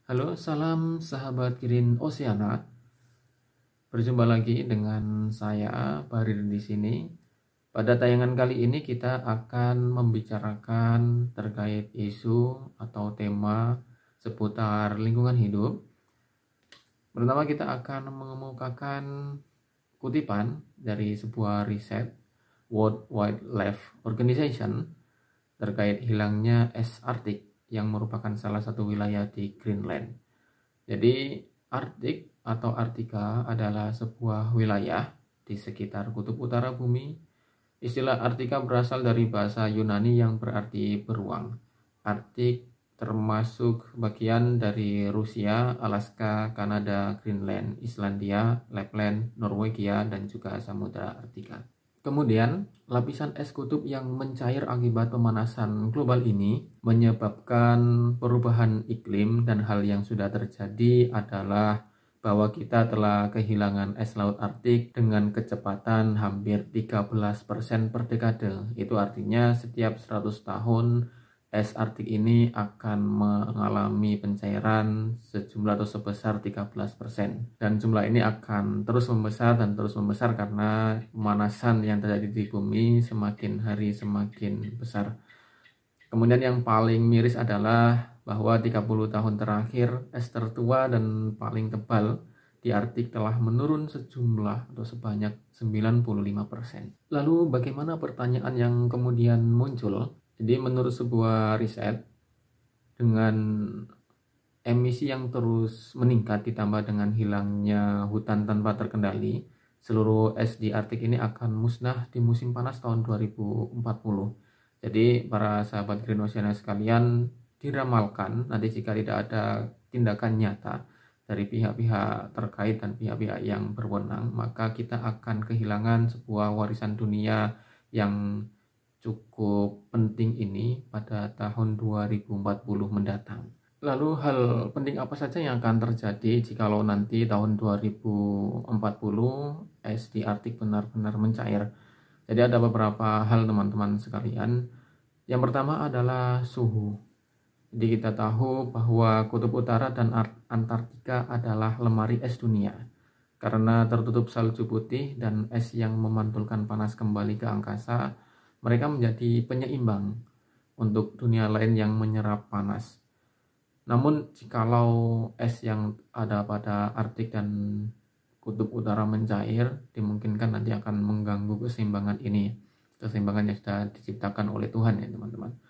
Halo, salam sahabat Green Oceana. Berjumpa lagi dengan saya Barir di sini. Pada tayangan kali ini kita akan membicarakan terkait isu atau tema seputar lingkungan hidup. Pertama kita akan mengemukakan kutipan dari sebuah riset World Wildlife Organization terkait hilangnya es Arktik yang merupakan salah satu wilayah di Greenland. Jadi Arktik atau Arktika adalah sebuah wilayah di sekitar kutub utara bumi. Istilah Arktika berasal dari bahasa Yunani yang berarti beruang. Arktik termasuk bagian dari Rusia, Alaska, Kanada, Greenland, Islandia, Lapland, Norwegia, dan juga Samudra Arktika. Kemudian, lapisan es kutub yang mencair akibat pemanasan global ini menyebabkan perubahan iklim, dan hal yang sudah terjadi adalah bahwa kita telah kehilangan es laut Arktik dengan kecepatan hampir 13% per dekade. Itu artinya setiap 100 tahun es Arktik ini akan mengalami pencairan sejumlah atau sebesar 13%. Dan jumlah ini akan terus membesar dan terus membesar karena pemanasan yang terjadi di bumi semakin hari semakin besar. Kemudian yang paling miris adalah bahwa 30 tahun terakhir es tertua dan paling tebal di Arktik telah menurun sejumlah atau sebanyak 95%. Lalu bagaimana pertanyaan yang kemudian muncul? Jadi menurut sebuah riset, dengan emisi yang terus meningkat ditambah dengan hilangnya hutan tanpa terkendali, seluruh es di Arktik ini akan musnah di musim panas tahun 2040. Jadi para sahabat Green Oceana sekalian, diramalkan nanti jika tidak ada tindakan nyata dari pihak-pihak terkait dan pihak-pihak yang berwenang, maka kita akan kehilangan sebuah warisan dunia yang cukup penting ini pada tahun 2040 mendatang. Lalu hal penting apa saja yang akan terjadi jikalau nanti tahun 2040 es di Arktik benar-benar mencair? Jadi ada beberapa hal teman-teman sekalian. Yang pertama adalah suhu. Jadi kita tahu bahwa kutub utara dan Antartika adalah lemari es dunia. Karena tertutup salju putih dan es yang memantulkan panas kembali ke angkasa, mereka menjadi penyeimbang untuk dunia lain yang menyerap panas. Namun jikalau es yang ada pada Arktik dan kutub utara mencair, dimungkinkan nanti akan mengganggu keseimbangan ini. Keseimbangan yang sudah diciptakan oleh Tuhan ya teman-teman.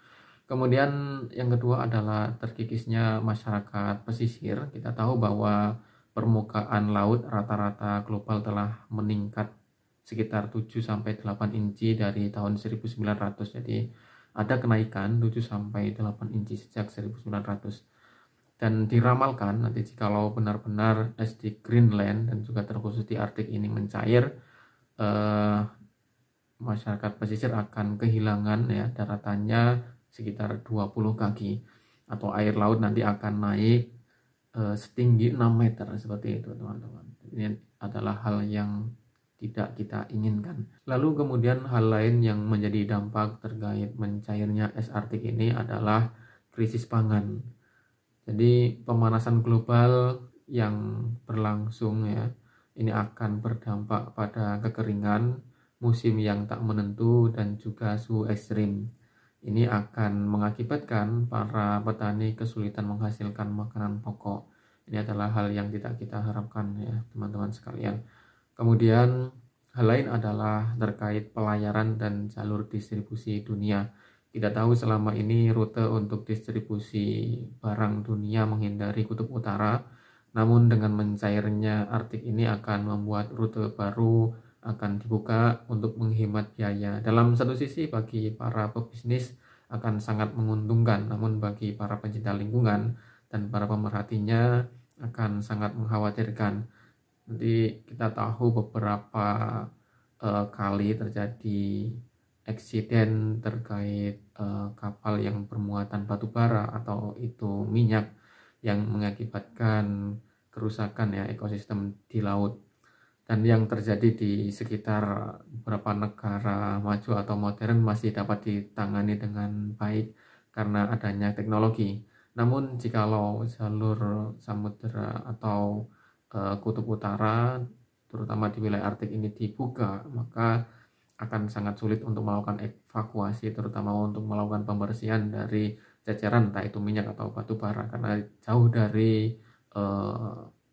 Kemudian yang kedua adalah terkikisnya masyarakat pesisir. Kita tahu bahwa permukaan laut rata-rata global telah meningkat sekitar 7-8 inci dari tahun 1900. Jadi ada kenaikan 7-8 inci sejak 1900. Dan diramalkan nanti jikalau benar-benar es di Greenland dan juga terkhusus di Arktik ini mencair, masyarakat pesisir akan kehilangan ya daratannya sekitar 20 kaki, atau air laut nanti akan naik setinggi 6 meter seperti itu teman-teman. Ini adalah hal yang tidak kita inginkan. Lalu kemudian hal lain yang menjadi dampak terkait mencairnya es Arktik ini adalah krisis pangan. Jadi pemanasan global yang berlangsung ya, ini akan berdampak pada kekeringan, musim yang tak menentu, dan juga suhu ekstrim. Ini akan mengakibatkan para petani kesulitan menghasilkan makanan pokok. Ini adalah hal yang tidak kita harapkan ya teman-teman sekalian. Kemudian hal lain adalah terkait pelayaran dan jalur distribusi dunia. Kita tahu selama ini rute untuk distribusi barang dunia menghindari kutub utara, namun dengan mencairnya Arktik ini akan membuat rute baru akan dibuka untuk menghemat biaya. Dalam satu sisi bagi para pebisnis akan sangat menguntungkan, namun bagi para pencinta lingkungan dan para pemerhatinya akan sangat mengkhawatirkan. Nanti kita tahu beberapa kali terjadi eksiden terkait kapal yang bermuatan batu bara atau itu minyak yang mengakibatkan kerusakan ya ekosistem di laut. Dan yang terjadi di sekitar beberapa negara maju atau modern masih dapat ditangani dengan baik karena adanya teknologi. Namun jikalau jalur samudera atau kutub utara terutama di wilayah Arktik ini dibuka, maka akan sangat sulit untuk melakukan evakuasi, terutama untuk melakukan pembersihan dari ceceran entah itu minyak atau batu bara, karena jauh dari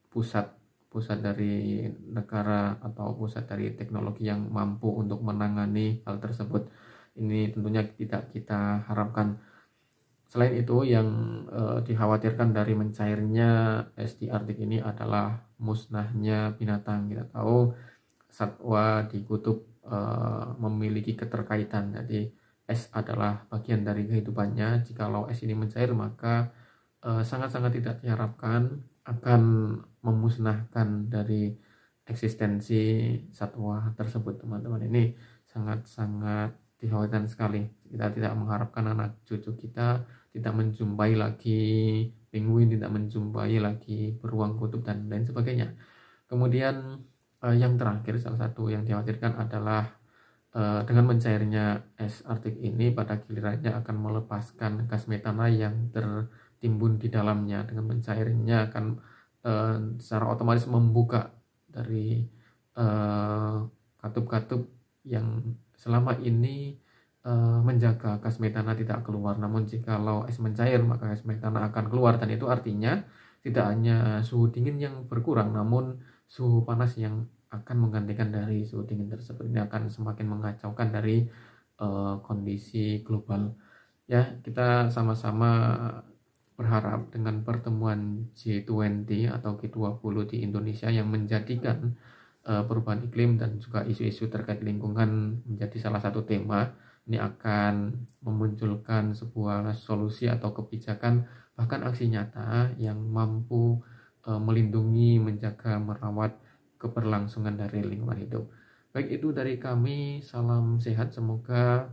pusat pusat dari negara atau pusat dari teknologi yang mampu untuk menangani hal tersebut. Ini tentunya tidak kita harapkan. Selain itu, yang dikhawatirkan dari mencairnya es di Arktik ini adalah musnahnya binatang. Kita tahu satwa di kutub memiliki keterkaitan. Jadi es adalah bagian dari kehidupannya. Jikalau es ini mencair, maka sangat-sangat tidak diharapkan akan memusnahkan dari eksistensi satwa tersebut, teman-teman. Ini sangat-sangat dikhawatirkan sekali. Kita tidak mengharapkan anak cucu kita tidak menjumpai lagi penguin, tidak menjumpai lagi beruang kutub dan lain sebagainya. Kemudian yang terakhir, salah satu yang dikhawatirkan adalah dengan mencairnya es Arktik ini pada gilirannya akan melepaskan gas metana yang tertimbun di dalamnya. Dengan mencairnya akan secara otomatis membuka dari katup-katup yang selama ini menjaga gas metana tidak keluar. Namun jikalau es mencair, maka gas metana akan keluar, dan itu artinya tidak hanya suhu dingin yang berkurang, namun suhu panas yang akan menggantikan dari suhu dingin tersebut. Ini akan semakin mengacaukan dari kondisi global. Ya, kita sama-sama berharap dengan pertemuan G20 atau G20 di Indonesia yang menjadikan perubahan iklim dan juga isu-isu terkait lingkungan menjadi salah satu tema, ini akan memunculkan sebuah solusi atau kebijakan, bahkan aksi nyata yang mampu melindungi, menjaga, merawat keberlangsungan dari lingkungan hidup. Baik, itu dari kami, salam sehat, semoga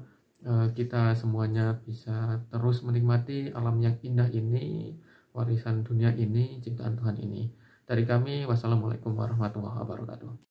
kita semuanya bisa terus menikmati alam yang indah ini, warisan dunia ini, ciptaan Tuhan ini. Dari kami, wassalamualaikum warahmatullahi wabarakatuh.